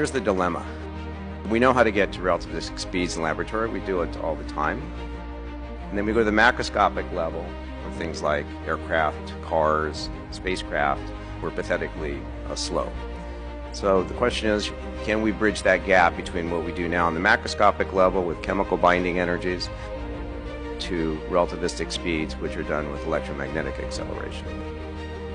Here's the dilemma. We know how to get to relativistic speeds in laboratory. We do it all the time. And then we go to the macroscopic level with things like aircraft, cars, spacecraft. We're pathetically slow. So the question is, can we bridge that gap between what we do now on the macroscopic level with chemical binding energies to relativistic speeds, which are done with electromagnetic acceleration?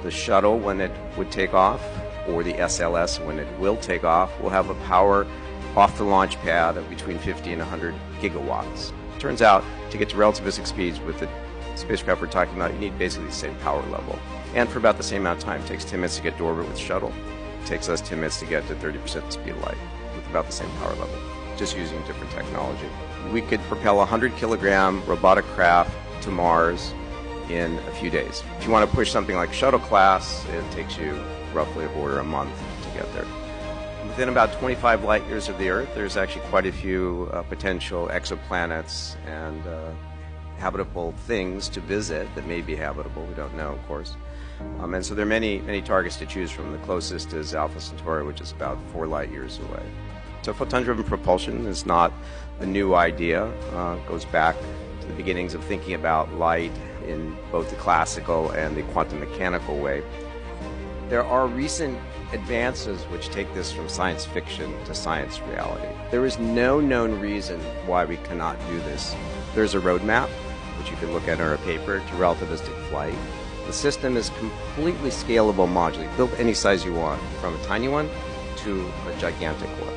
The shuttle, when it would take off, or the SLS, when it will take off, will have a power off the launch pad of between 50 and 100 gigawatts. Turns out, to get to relativistic speeds with the spacecraft we're talking about, you need basically the same power level. And for about the same amount of time. It takes 10 minutes to get to orbit with the shuttle. It takes us 10 minutes to get to 30% the speed of light with about the same power level, just using different technology. We could propel a 100-kilogram robotic craft to Mars in a few days. If you want to push something like shuttle class, it takes you roughly a month to get there. Within about 25 light years of the Earth, there's actually quite a few potential exoplanets and habitable things to visit that may be habitable. We don't know, of course. And so there are many targets to choose from. The closest is Alpha Centauri, which is about 4 light years away. So photon-driven propulsion is not a new idea. It goes back to the beginnings of thinking about light in both the classical and the quantum mechanical way. There are recent advances which take this from science fiction to science reality. There is no known reason why we cannot do this. There's a roadmap, which you can look at in our paper, to relativistic flight. The system is completely scalable modular. Build any size you want, from a tiny one to a gigantic one.